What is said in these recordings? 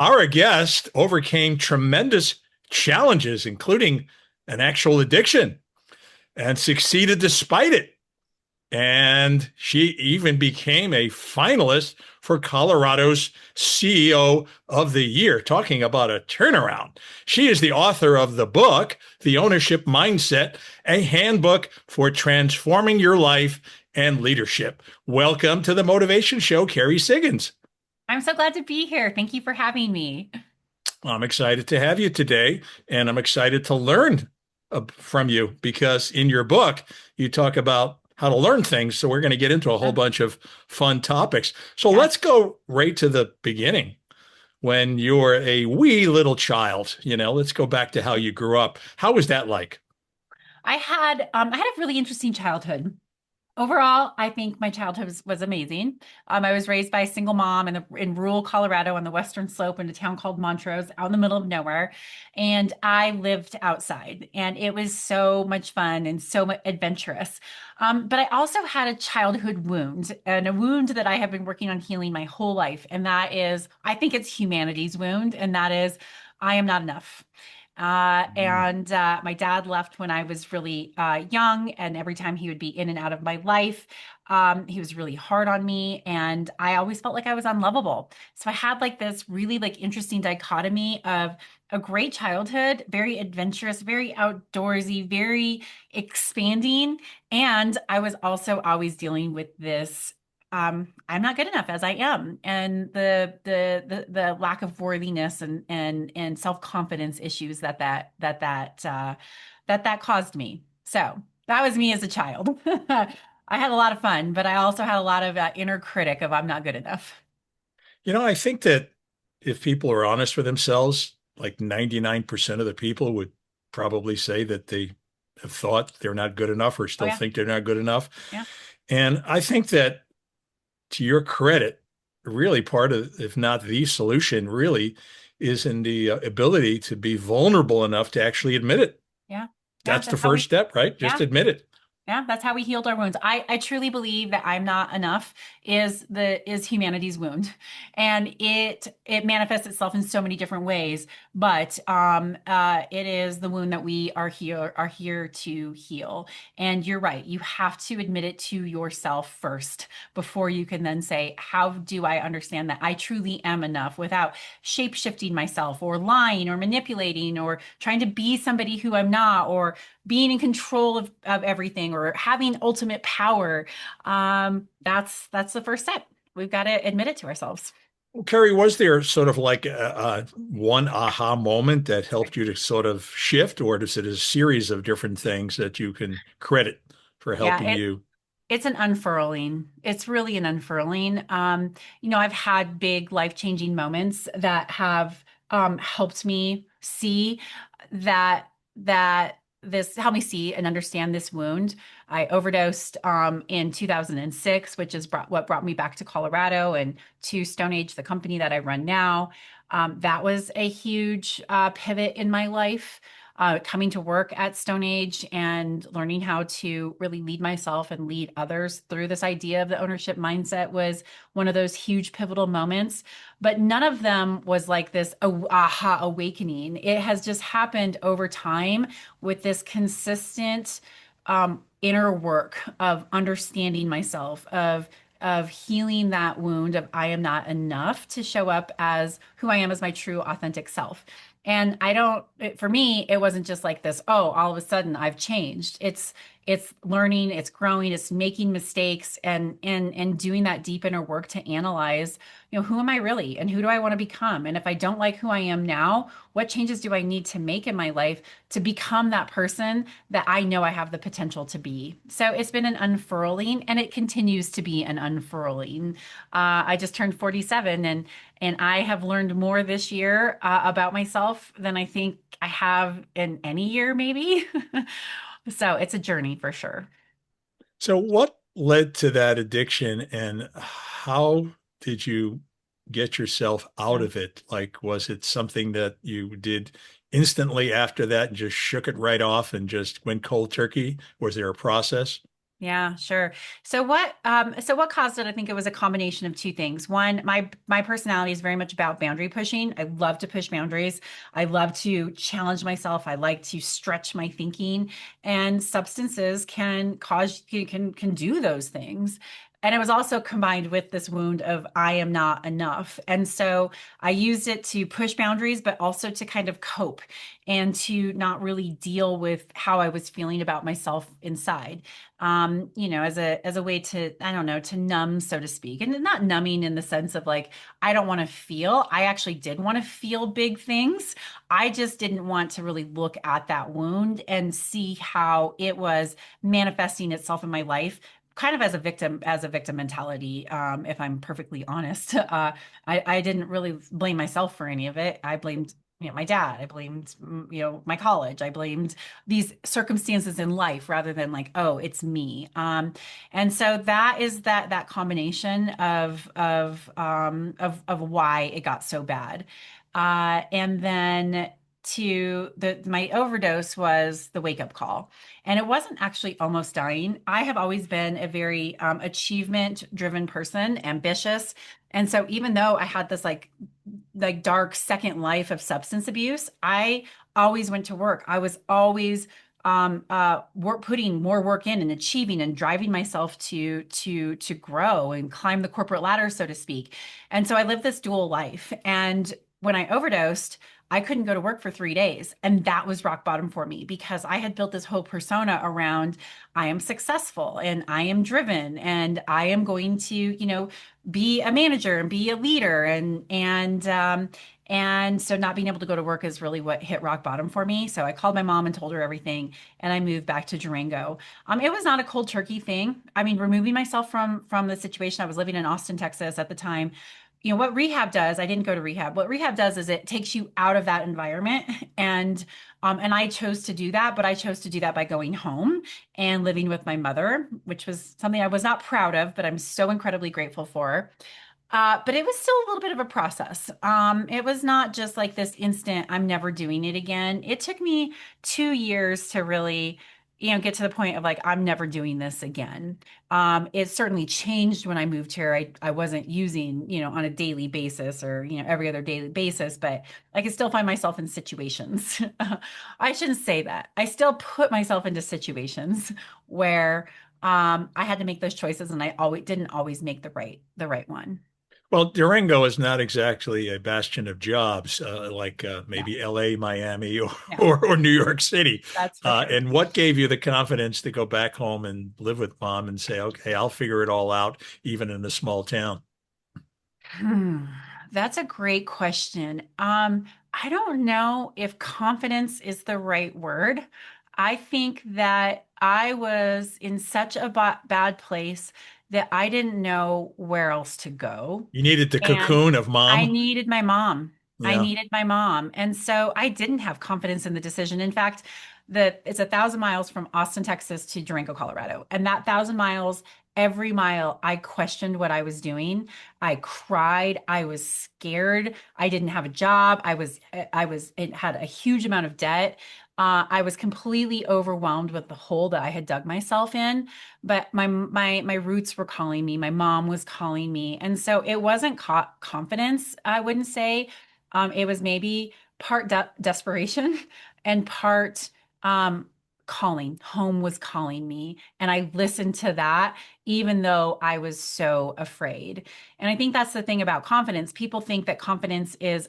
Our guest overcame tremendous challenges, including an actual addiction, and succeeded despite it. And she even became a finalist for Colorado's CEO of the Year, talking about a turnaround. She is the author of the book, The Ownership Mindset, a handbook for transforming your life and leadership. Welcome to the Motivation Show, Kerry Siggins. I'm so glad to be here. Thank you for having me. I'm excited to have you today, and I'm excited to learn from you because in your book, you talk about how to learn things. So we're going to get into a whole Yeah. bunch of fun topics. So Yeah. let's go right to the beginning. When you were a wee little child, let's go back to how you grew up. How was that like? I had a really interesting childhood. Overall, I think my childhood was amazing. I was raised by a single mom in rural Colorado on the western slope in a town called Montrose, out in the middle of nowhere. And I lived outside, and it was so much fun and so much adventurous. But I also had a childhood wound, and a wound that I have been working on healing my whole life. And that is, I think it's humanity's wound, and that is, I am not enough. And my dad left when I was really young, and every time he would be in and out of my life, he was really hard on me, and I always felt like I was unlovable. So I had like this really like interesting dichotomy of a great childhood, very adventurous, very outdoorsy, very expanding, and I was also always dealing with this I'm not good enough as I am, and the lack of worthiness and self-confidence issues that caused me. So that was me as a child. I had a lot of fun, but I also had a lot of inner critic of I'm not good enough. I think that if people are honest with themselves, like 99% of the people would probably say that they have thought they're not good enough or Oh still yeah, think they're not good enough. yeah, And I think that to your credit, really part of, if not the solution, really is in the ability to be vulnerable enough to actually admit it. yeah, yeah. That's the That's how first step, right? Just yeah. admit it. Yeah, that's how we healed our wounds. I truly believe that I'm not enough is humanity's wound. And it manifests itself in so many different ways, but it is the wound that we are here to heal. And you're right. You have to admit it to yourself first before you can then say, how do I understand that I truly am enough without shape shifting myself or lying or manipulating or trying to be somebody who I'm not, or being in control of everything or having ultimate power. That's the first step. We've got to admit it to ourselves. Well, Kerry, was there sort of like one aha moment that helped you to sort of shift, or is it a series of different things that you can credit for Yeah, helping you? it's an unfurling. It's really an unfurling. I've had big life-changing moments that have helped me see that this helped me see and understand this wound. I overdosed in 2006, which is what brought me back to Colorado and to Stone Age, the company that I run now. That was a huge pivot in my life. Coming to work at Stone Age and learning how to really lead myself and lead others through this idea of the ownership mindset was one of those huge pivotal moments. But none of them was like this aha awakening. It has just happened over time with this consistent inner work of understanding myself, of healing that wound of I am not enough to show up as who I am as my true authentic self. And for me, it wasn't just like this, oh, all of a sudden I've changed. It's learning, it's growing, it's making mistakes and doing that deep inner work to analyze, who am I really and who do I want to become? And if I don't like who I am now, what changes do I need to make in my life to become that person that I know I have the potential to be? So it's been an unfurling, and it continues to be an unfurling. I just turned 47, and I have learned more this year about myself than I think I have in any year, maybe. So it's a journey for sure. So, what led to that addiction, and how did you get yourself out Yeah. of it? Like, was it something that you did instantly after that and just shook it right off and just went cold turkey? Was there a process? Yeah, sure. So what caused it? I think it was a combination of two things. One, my personality is very much about boundary pushing. I love to push boundaries. I love to challenge myself. I like to stretch my thinking, and substances can do those things. And it was also combined with this wound of I am not enough. And so I used it to push boundaries, but also to kind of cope and to not really deal with how I was feeling about myself inside, as a way to, I don't know, to numb, so to speak. And not numbing in the sense of like, I don't want to feel. I actually did want to feel big things. I just didn't want to really look at that wound and see how it was manifesting itself in my life. Kind of as a victim mentality, if I'm perfectly honest. I didn't really blame myself for any of it. I blamed my dad. I blamed, my college. I blamed these circumstances in life rather than like, oh, it's me. And so that is that combination of why it got so bad. And then my overdose was the wake up call. And it wasn't actually almost dying. I have always been a very achievement driven person, ambitious. And so even though I had this like dark second life of substance abuse, I always went to work. I was always putting more work in and achieving and driving myself to grow and climb the corporate ladder, so to speak. And so I lived this dual life. And when I overdosed, I couldn't go to work for 3 days. And that was rock bottom for me because I had built this whole persona around I am successful and I am driven and I am going to, be a manager and be a leader. And so not being able to go to work is really what hit rock bottom for me. So I called my mom and told her everything, and I moved back to Durango. It was not a cold turkey thing. I mean, removing myself from the situation. I was living in Austin, Texas at the time. What rehab does, I didn't go to rehab. What rehab does is it takes you out of that environment. And I chose to do that, but I chose to do that by going home and living with my mother, which was something I was not proud of, but I'm so incredibly grateful for. But it was still a little bit of a process. It was not just like this instant, I'm never doing it again. It took me 2 years to really, get to the point of like, I'm never doing this again. It certainly changed when I moved here. I wasn't using, on a daily basis or, every other daily basis, but I could still find myself in situations. I shouldn't say that. I still put myself into situations where I had to make those choices and I always didn't always make the right one. Well, Durango is not exactly a bastion of jobs like Yeah, maybe LA, Miami, or, yeah, or New York City. that's for sure. And what gave you the confidence to go back home and live with mom and say, okay, I'll figure it all out, even in a small town? Hmm, that's a great question. I don't know if confidence is the right word. I think that I was in such a bad place that I didn't know where else to go. You needed the And cocoon of I mom. needed my mom. I Yeah. needed my mom. And so I didn't have confidence in the decision. In fact, it's 1,000 miles from Austin, Texas to Durango, Colorado. And that 1,000 miles, every mile, I questioned what I was doing. I cried. I was scared. I didn't have a job. It had a huge amount of debt. I was completely overwhelmed with the hole that I had dug myself in, but my roots were calling me. My mom was calling me, and so it wasn't confidence. I wouldn't say. It was maybe part desperation and part um, calling. Home was calling me, and I listened to that, even though I was so afraid. And I think that's the thing about confidence. People think that confidence is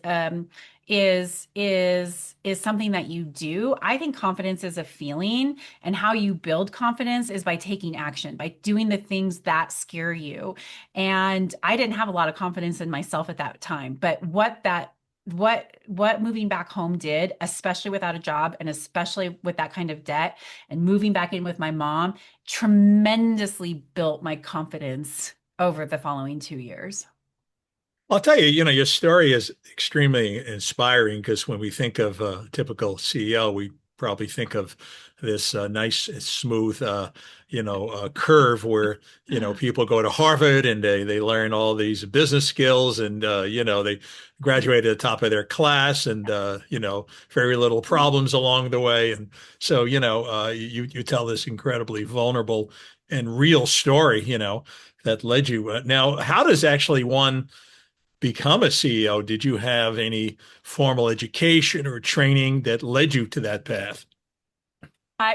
something that you do. I think confidence is a feeling, and how you build confidence is by taking action, by doing the things that scare you. And I didn't have a lot of confidence in myself at that time, but what moving back home did, especially without a job and especially with that kind of debt and moving back in with my mom, tremendously built my confidence over the following 2 years. I'll tell you, your story is extremely inspiring because when we think of a typical CEO, we probably think of this nice, smooth, curve where, people go to Harvard and they learn all these business skills and, they graduate at the top of their class and, very little problems along the way. And so, you tell this incredibly vulnerable and real story, that led you. Now, how does actually one become a CEO? Did you have any formal education or training that led you to that path?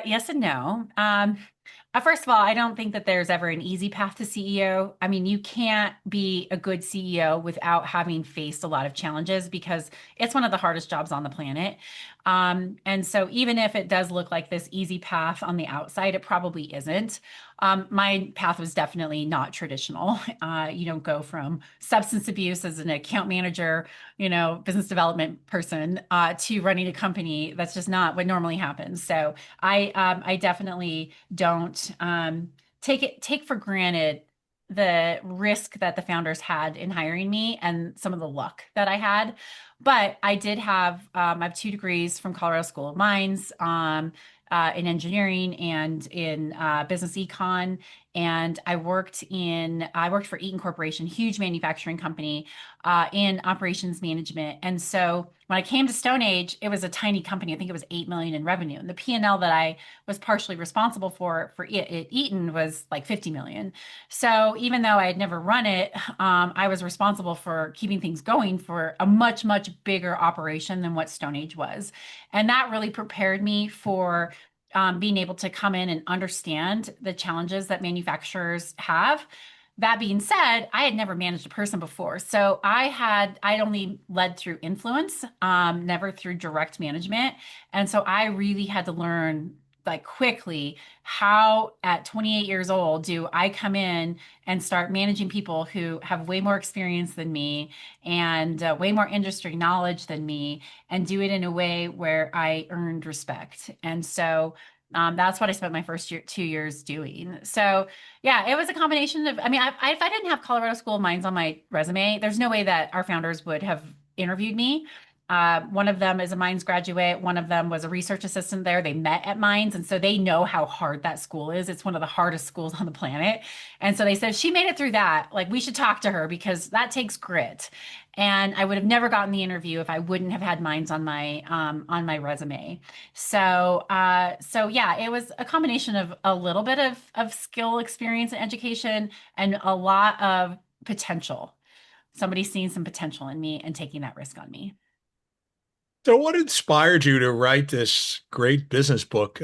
Yes and no. First of all, I don't think that there's ever an easy path to CEO. I mean, you can't be a good CEO without having faced a lot of challenges because it's one of the hardest jobs on the planet. And so even if it does look like this easy path on the outside, it probably isn't. My path was definitely not traditional. You don't go from substance abuse as an account manager, business development person, to running a company. That's just not what normally happens. So I definitely don't take for granted the risk that the founders had in hiring me and some of the luck that I had. But I have 2 degrees from Colorado School of Mines, in engineering and in business econ. And I worked for 𝐓𝐡𝐞 Corporation, huge manufacturing company, in operations management. And so when I came to Stone Age, it was a tiny company. I think it was 8 million in revenue. And the P&L that I was partially responsible for it at Eaton was like 50 million. So even though I had never run it, I was responsible for keeping things going for a much, much bigger operation than what Stone Age was. And that really prepared me for being able to come in and understand the challenges that manufacturers have. That being said, I had never managed a person before. So I'd only led through influence, never through direct management. And so I really had to learn like quickly how at 28 years old do I come in and start managing people who have way more experience than me and way more industry knowledge than me, and do it in a way where I earned respect. And so that's what I spent my first 2 years doing. So yeah, it was a combination of, I mean, if I didn't have Colorado School of Mines on my resume, there's no way that our founders would have interviewed me. One of them is a Mines graduate. One of them was a research assistant there. They met at Mines. And so they know how hard that school is. It's one of the hardest schools on the planet. And so they said, she made it through that. Like, we should talk to her because that takes grit. And I would have never gotten the interview if I wouldn't have had Mines on my resume. So yeah, it was a combination of a little bit of skill, experience, and education, and a lot of potential. Somebody seeing some potential in me and taking that risk on me. So, what inspired you to write this great business book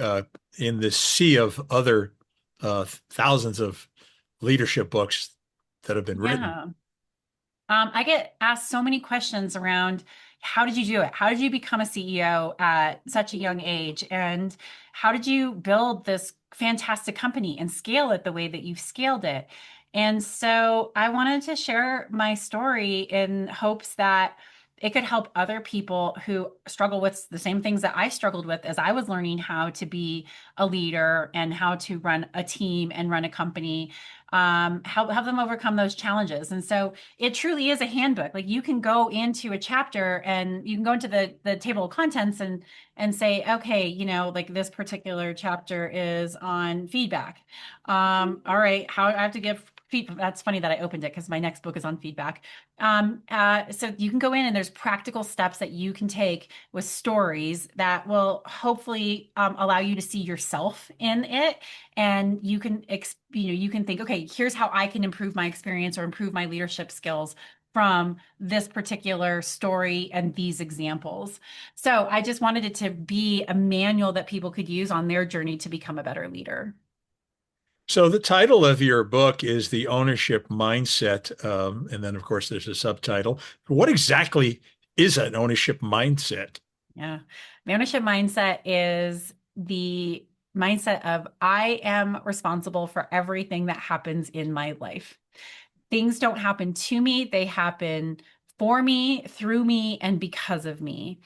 in this sea of other thousands of leadership books that have been written? Yeah. I get asked so many questions around how did you do it? How did you become a CEO at such a young age? And how did you build this fantastic company and scale it the way that you've scaled it? And so I wanted to share my story in hopes that it could help other people who struggle with the same things that I struggled with as I was learning how to be a leader and how to run a team and run a company, help them overcome those challenges. And so it truly is a handbook. Like, you can go into a chapter and you can go into the table of contents and say, okay, like this particular chapter is on feedback. All right, how I have to give feedback. That's funny that I opened it because my next book is on feedback. So you can go in and there's practical steps that you can take with stories that will hopefully allow you to see yourself in it, and you can you can think, okay, here's how I can improve my experience or improve my leadership skills from this particular story and these examples. So I just wanted it to be a manual that people could use on their journey to become a better leader. So, the title of your book is The Ownership Mindset. And then, of course, there's a subtitle. What exactly is an ownership mindset? Yeah. The ownership mindset is the mindset of I am responsible for everything that happens in my life. Things don't happen to me, they happen for me, through me, and because of me.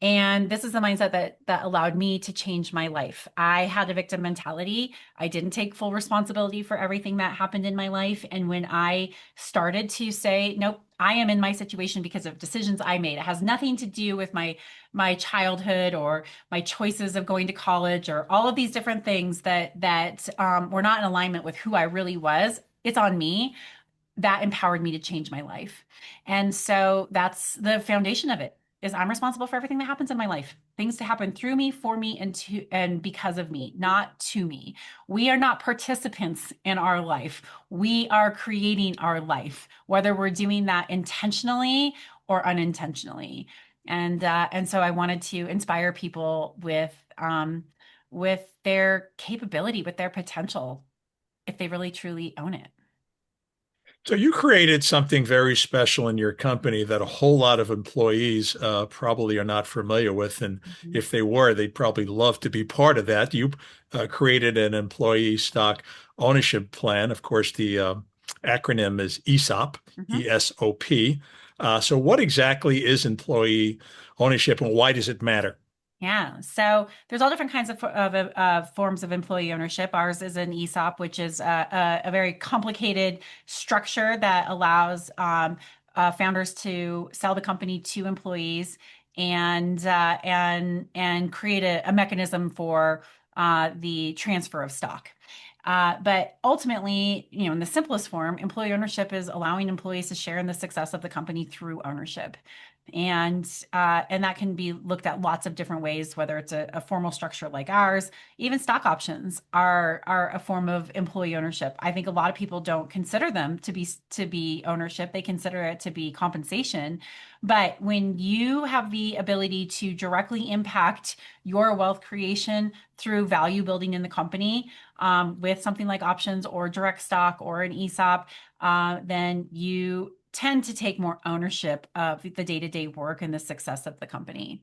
And this is the mindset that allowed me to change my life. I had a victim mentality. I didn't take full responsibility for everything that happened in my life. And when I started to say, nope, I am in my situation because of decisions I made. It has nothing to do with my childhood or my choices of going to college or all of these different things that were not in alignment with who I really was. It's on me. That empowered me to change my life. And so that's the foundation of it. is I'm responsible for everything that happens in my life. Things to happen through me, for me, and because of me, not to me. We are not participants in our life. We are creating our life, whether we're doing that intentionally or unintentionally. And so I wanted to inspire people with their capability, with their potential, if they really truly own it. So you created something very special in your company that a whole lot of employees probably are not familiar with. And Mhm. if they were, they'd probably love to be part of that. You created an employee stock ownership plan. Of course, the acronym is ESOP, Mhm. ESOP. So what exactly is employee ownership and why does it matter? Yeah. So there's all different kinds of forms of employee ownership. Ours is an ESOP, which is a very complicated structure that allows founders to sell the company to employees and create a mechanism for the transfer of stock. But ultimately, in the simplest form, employee ownership is allowing employees to share in the success of the company through ownership. And that can be looked at lots of different ways, whether it's a formal structure like ours. Even stock options are a form of employee ownership. I think a lot of people don't consider them to be ownership. They consider it to be compensation. But when you have the ability to directly impact your wealth creation through value building in the company, with something like options or direct stock or an ESOP, then you tend to take more ownership of the day-to-day work and the success of the company.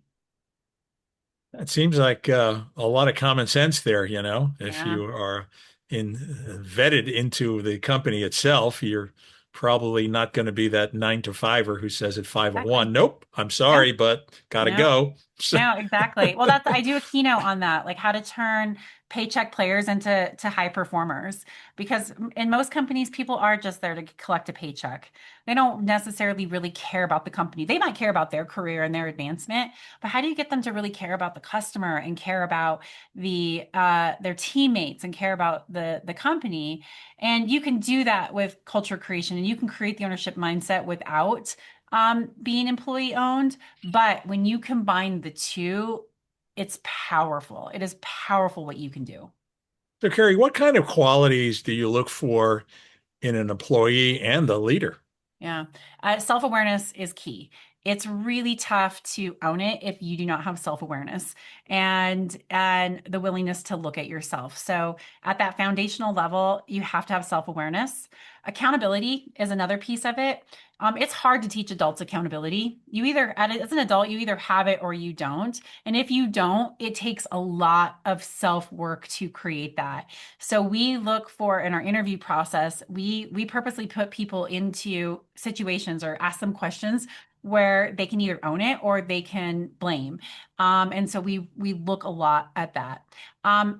It seems like a lot of common sense there, you know. If Yeah. you are vetted into the company itself, you're probably not going to be that 9 to 5er who says at 5:01, Exactly. nope, I'm No, sorry, but gotta no. go. So, No, exactly. Well, I do a keynote on that, like how to turn paycheck players into high performers. Because in most companies, people are just there to collect a paycheck. They don't necessarily really care about the company. They might care about their career and their advancement, but how do you get them to really care about the customer and care about their teammates and care about the company? And you can do that with culture creation, and you can create the ownership mindset without being employee owned. But when you combine the two, it's powerful. It is powerful what you can do. so Kerry, what kind of qualities do you look for in an employee and a leader? Yeah. Self-awareness is key. It's really tough to own it if you do not have self-awareness and the willingness to look at yourself. So at that foundational level, you have to have self-awareness. Accountability is another piece of it. It's hard to teach adults accountability. You either, as an adult, you either have it or you don't. And if you don't, it takes a lot of self-work to create that. So we look for in our interview process, we purposely put people into situations or ask them questions where they can either own it or they can blame. And so we look a lot at that.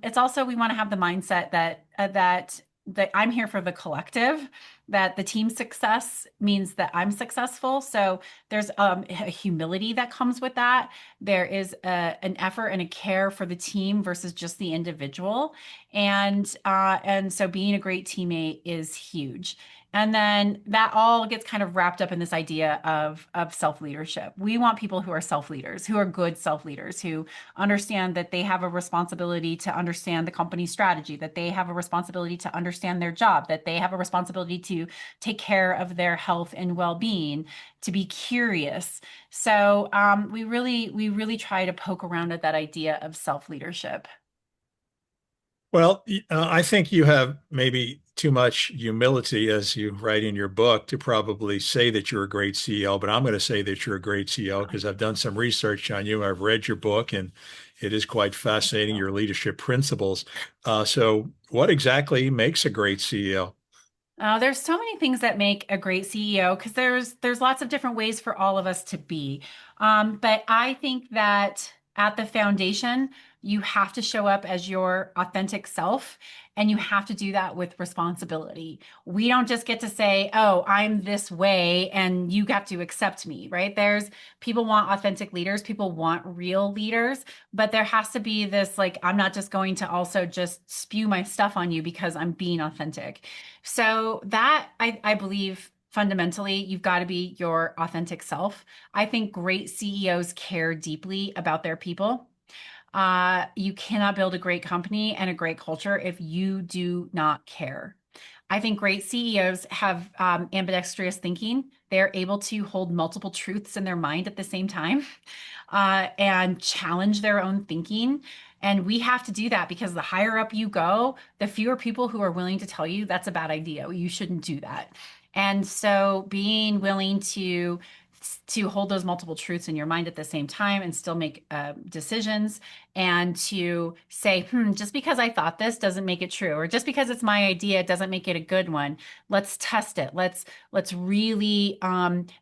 It's also we want to have the mindset that I'm here for the collective, that the team success means that I'm successful. So there's a humility that comes with that. There is an effort and a care for the team versus just the individual. And so being a great teammate is huge. And then that all gets kind of wrapped up in this idea of self-leadership. We want people who are self-leaders, who are good self-leaders, who understand that they have a responsibility to understand the company's strategy, that they have a responsibility to understand their job, that they have a responsibility to take care of their health and well-being, to be curious. So we really try to poke around at that idea of self-leadership. Well, I think you have maybe too much humility, as you write in your book, to probably say that you're a great CEO, but I'm going to say that you're a great CEO because I've done some research on you. I've read your book, and it is quite fascinating, your leadership principles. So, what exactly makes a great CEO? There's so many things that make a great CEO because there's lots of different ways for all of us to be. But I think that at the foundation, you have to show up as your authentic self, and you have to do that with responsibility. We don't just get to say, "Oh, I'm this way," and you have to accept me, right? There's people want authentic leaders, people want real leaders, but there has to be this like, I'm not just going to also just spew my stuff on you because I'm being authentic. So that I believe fundamentally, you've got to be your authentic self. I think great CEOs care deeply about their people. You cannot build a great company and a great culture if you do not care. I think great CEOs have ambidextrous thinking. They're able to hold multiple truths in their mind at the same time and challenge their own thinking. And we have to do that because the higher up you go, the fewer people who are willing to tell you that's a bad idea. You shouldn't do that. And so being willing to hold those multiple truths in your mind at the same time and still make decisions, and to say, just because I thought this doesn't make it true, or just because it's my idea doesn't make it a good one. Let's test it. Let's really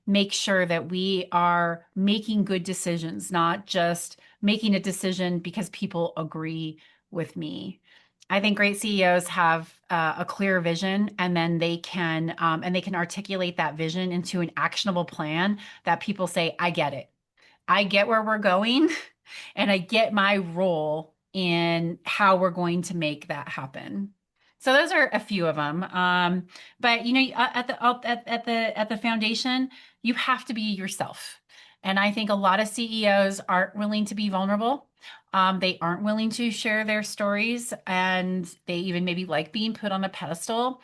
make sure that we are making good decisions, not just making a decision because people agree with me. I think great CEOs have a clear vision, and then they can articulate that vision into an actionable plan that people say, I get it. I get where we're going, and I get my role in how we're going to make that happen. So those are a few of them. But at the foundation, you have to be yourself. And I think a lot of CEOs aren't willing to be vulnerable. They aren't willing to share their stories, and they even maybe like being put on a pedestal.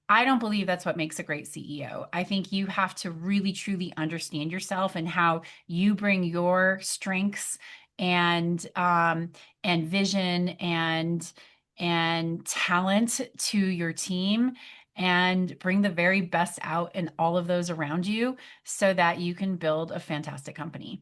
I don't believe that's what makes a great CEO. I think you have to really truly understand yourself and how you bring your strengths and vision and talent to your team, and bring the very best out in all of those around you so that you can build a fantastic company.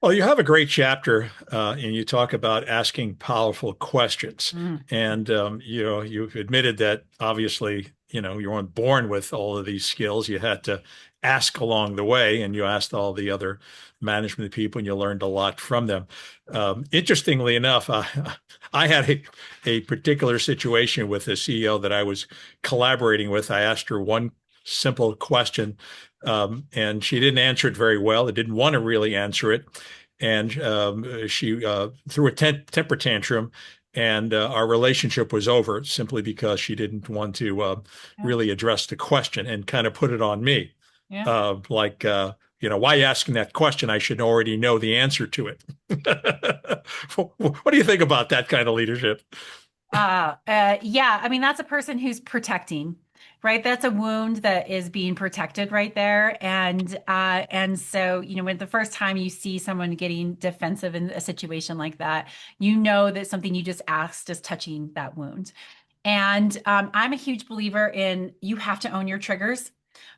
Well, you have a great chapter, and you talk about asking powerful questions. Mm. And you've admitted that obviously, you weren't born with all of these skills. You had to ask along the way, and you asked all the other management people, and you learned a lot from them. Interestingly enough, I had a particular situation with a CEO that I was collaborating with. I asked her one simple question, and she didn't answer it very well. I didn't want to really answer it. And she threw a temper tantrum, and our relationship was over simply because she didn't want to Yeah. really address the question and kind of put it on me. Yeah. Why are you asking that question? I should already know the answer to it. What do you think about that kind of leadership? Yeah, I mean, that's a person who's protecting, right? That's a wound that is being protected right there. And so, when the first time you see someone getting defensive in a situation like that, you know that something you just asked is touching that wound. And I'm a huge believer in, you have to own your triggers.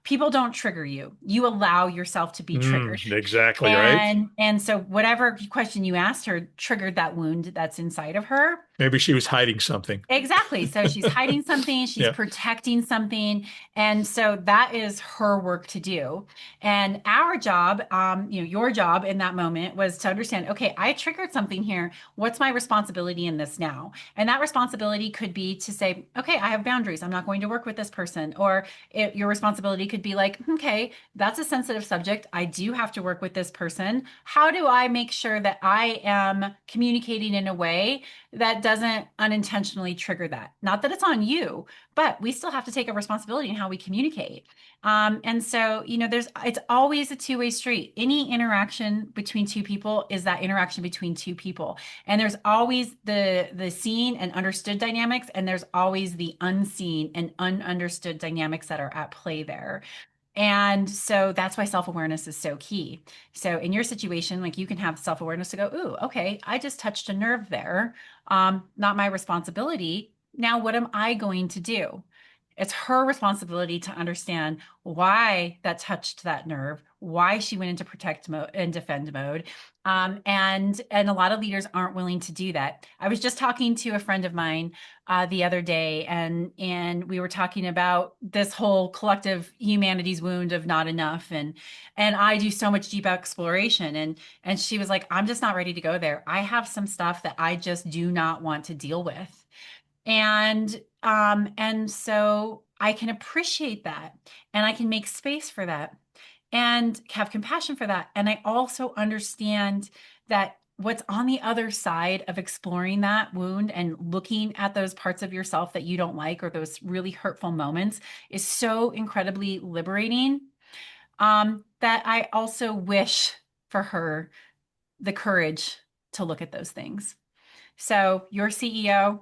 People don't trigger you. You allow yourself to be triggered. Exactly right. And so whatever question you asked her triggered that wound that's inside of her. Maybe she was hiding something. Exactly. So she's hiding something, she's Yeah. protecting something. And so that is her work to do. And our job, your job in that moment was to understand, okay, I triggered something here. What's my responsibility in this now? And that responsibility could be to say, okay, I have boundaries. I'm not going to work with this person. Or your responsibility could be like, okay, that's a sensitive subject. I do have to work with this person. How do I make sure that I am communicating in a way that doesn't unintentionally trigger that? Not that it's on you, but we still have to take a responsibility in how we communicate. And so, it's always a two-way street. Any interaction between two people is that interaction between two people. And there's always the seen and understood dynamics, and there's always the unseen and ununderstood dynamics that are at play there. And so that's why self-awareness is so key. So in your situation, like, you can have self-awareness to go, ooh, okay, I just touched a nerve there. Not my responsibility. Now, what am I going to do? It's her responsibility to understand why that touched that nerve, why she went into protect mode and defend mode. And a lot of leaders aren't willing to do that. I was just talking to a friend of mine the other day, and we were talking about this whole collective humanities wound of not enough, and I do so much deep exploration, and she was like, I'm just not ready to go there. I have some stuff that I just do not want to deal with. And so I can appreciate that, and I can make space for that and have compassion for that. And I also understand that what's on the other side of exploring that wound and looking at those parts of yourself that you don't like, or those really hurtful moments, is so incredibly liberating. That I also wish for her the courage to look at those things. So your CEO,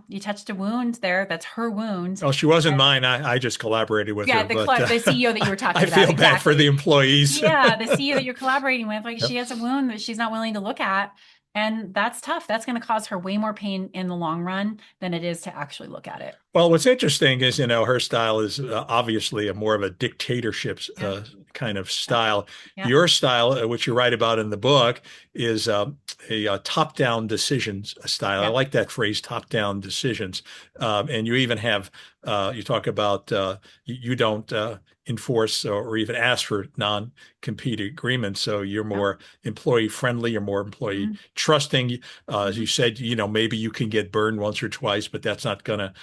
you touched a wound there. That's her wound. Oh, she wasn't And mine. I just collaborated with yeah, her, but the CEO that you were talking I about. feel bad for the Exactly. employees. Yeah, the CEO that you're collaborating with, like Yep. she has a wound that she's not willing to look at. And that's tough. That's going to cause her way more pain in the long run than it is to actually look at it. Well, what's interesting is, her style is obviously a more of a dictatorship Yeah. kind of Yeah. style. Yeah. Your style, which you write about in the book, is a top-down decisions style. I Yeah. like that phrase, top-down decisions. And you even have, you talk about you don't enforce or even ask for non-compete agreements. So you're Yeah. more employee friendly, you're more employee Mhm. trusting. As you Mhm. said, maybe you can get burned once or twice, but that's not going to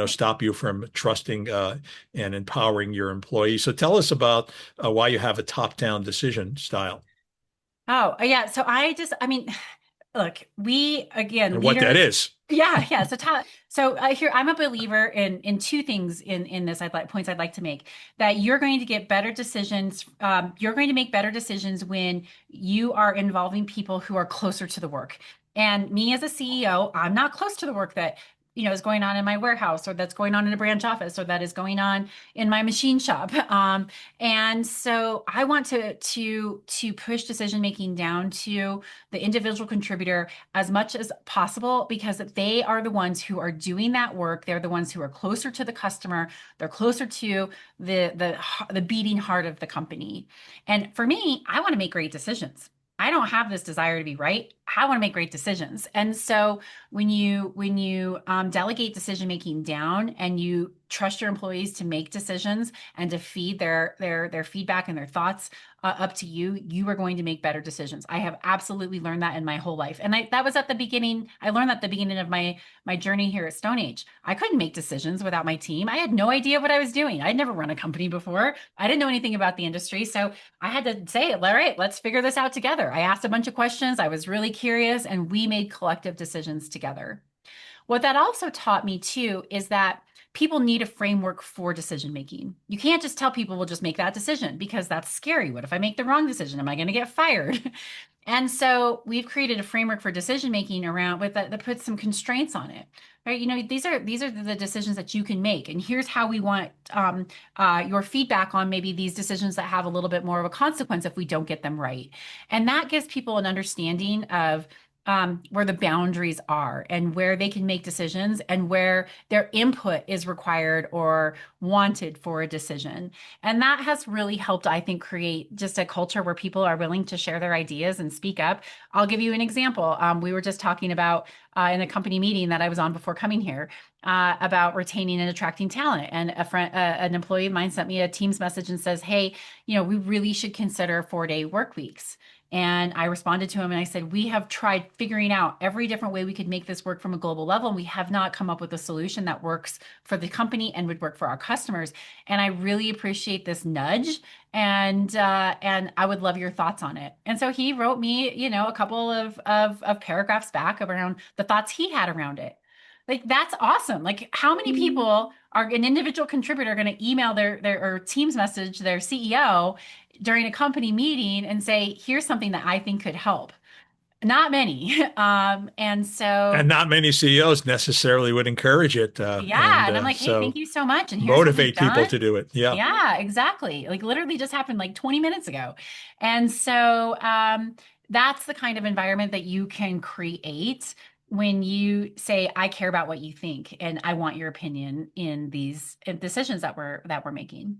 stop you from trusting and empowering your employees. So tell us about why you have a top-down decision style Oh, yeah. So I mean, look, we, again, and what that leaders. is. Yeah, yeah. So here I'm a believer in two things in this points I'd like to make. That you're going to get better decisions. You're going to make better decisions when you are involving people who are closer to the work. And me as a CEO, I'm not close to the work that is going on in my warehouse, or that's going on in a branch office, or that is going on in my machine shop. And so I want to push decision making down to the individual contributor as much as possible, because they are the ones who are doing that work. They're the ones who are closer to the customer. They're closer to the beating heart of the company. And for me, I want to make great decisions. I don't have this desire to be right. I want to make great decisions. And so when you delegate decision making down, and you trust your employees to make decisions and to feed their feedback and their thoughts up to you, you are going to make better decisions. I have absolutely learned that in my whole life. And that was at the beginning. I learned that at the beginning of my journey here at StoneAge. I couldn't make decisions without my team. I had no idea what I was doing. I'd never run a company before. I didn't know anything about the industry. So I had to say, all right, let's figure this out together. I asked a bunch of questions. I was really curious, and we made collective decisions together. What that also taught me too is that people need a framework for decision making. You can't just tell people, we'll just make that decision, because that's scary. What if I make the wrong decision? Am I going to get fired? And so we've created a framework for decision making around with that puts some constraints on it. Right? These are the decisions that you can make, and here's how we want your feedback on maybe these decisions that have a little bit more of a consequence if we don't get them right. And that gives people an understanding of where the boundaries are, and where they can make decisions, and where their input is required or wanted for a decision. And that has really helped, I think, create just a culture where people are willing to share their ideas and speak up. I'll give you an example. We were just talking about in a company meeting that I was on before coming here about retaining and attracting talent. And an employee of mine sent me a Teams message and says, "Hey, we really should consider 4-day work weeks." And I responded to him and I said, we have tried figuring out every different way we could make this work from a global level, and we have not come up with a solution that works for the company and would work for our customers. And I really appreciate this nudge, and I would love your thoughts on it. And so he wrote me, a couple of paragraphs back around the thoughts he had around it. Like, that's awesome. Like, how many people are an individual contributor going to email their or Teams message their CEO during a company meeting and say, here's something that I think could help? Not many. And And so, not many CEOs necessarily would encourage it. yeah. And And I'm like, hey, thank so you so much. And here's what we've motivate people done. to do it. Yeah. Yeah, exactly. Like, literally just happened like 20 minutes ago. And so that's the kind of environment that you can create when you say, I care about what you think, and I want your opinion in these decisions that we're making.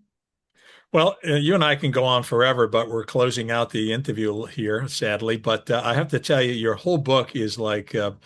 Well, you and I can go on forever, but we're closing out the interview here, sadly. But I have to tell you, your whole book is like a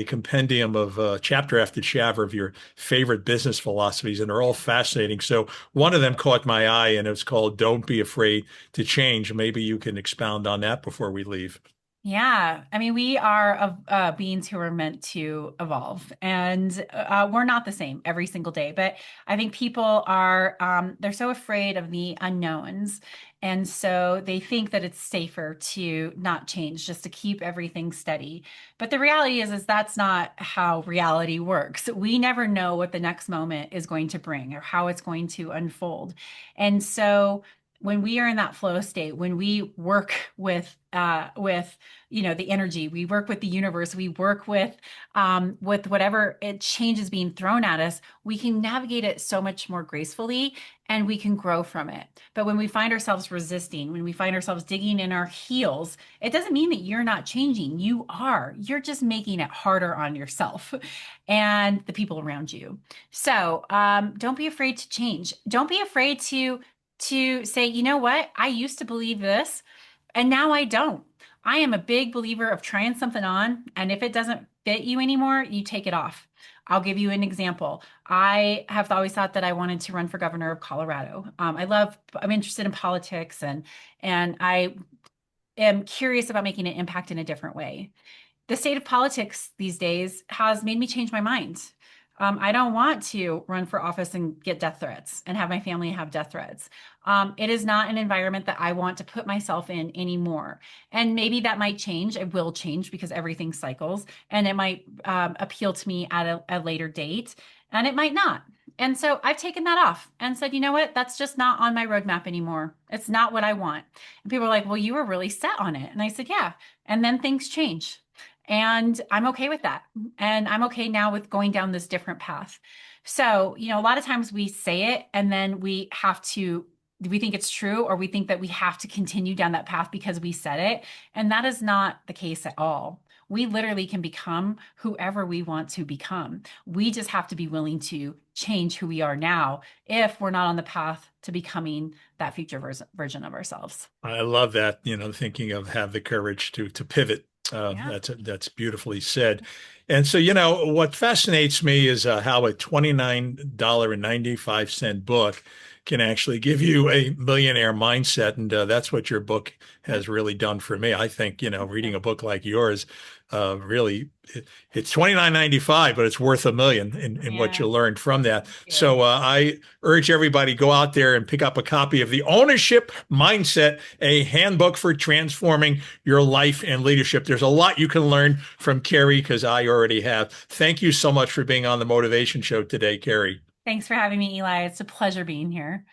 compendium of chapter after chapter of your favorite business philosophies, and they're all fascinating. So one of them caught my eye, and it's called "Don't Be Afraid to Change." Maybe you can expound on that before we leave. Yeah, I mean, we are beings who are meant to evolve, and we're not the same every single day. But I think people are they're so afraid of the unknowns, And so they think that it's safer to not change, just to keep everything steady. But the reality is that's not how reality works. We never know what the next moment is going to bring or how it's going to unfold. And so when we are in that flow state, when we work with the energy, we work with the universe, we work with whatever it changes being thrown at us, we can navigate it so much more gracefully and we can grow from it. But when we find ourselves resisting, when we find ourselves digging in our heels, it doesn't mean that you're not changing. You are. You're just making it harder on yourself and the people around you. So don't be afraid to change. Don't be afraid to say, you know what? I used to believe this and now I don't. I am a big believer of trying something on, and if it doesn't fit you anymore, you take it off. I'll give you an example. I have always thought that I wanted to run for governor of Colorado. I'm interested in politics, and I am curious about making an impact in a different way. The state of politics these days has made me change my mind. I don't want to run for office and get death threats and have my family have death threats. It is not an environment that I want to put myself in anymore. And maybe that might change. It will change because everything cycles, and it might appeal to me at a later date, and it might not. And so I've taken that off and said, you know what? That's just not on my roadmap anymore. It's not what I want. And people are like, well, you were really set on it. And I said, yeah. And then things change. And I'm okay with that. And I'm okay now with going down this different path. So, a lot of times we say it and then we think it's true, or we think that we have to continue down that path because we said it. And that is not the case at all. We literally can become whoever we want to become. We just have to be willing to change who we are now if we're not on the path to becoming that future version of ourselves. I love that, thinking of have the courage to pivot. Yeah. That's beautifully said. And so, what fascinates me is how a $29.95 book can actually give you a millionaire mindset. And that's what your book has really done for me. I think, reading a book like yours, really, it's $29.95, but it's worth a million in what Yeah. you learned from that. Yeah. So I urge everybody go out there and pick up a copy of The Ownership Mindset, a handbook for transforming your life and leadership. There's a lot you can learn from Kerry, because I already have. Thank you so much for being on the Motivation Show today, Kerry. Thanks for having me, Eli. It's a pleasure being here.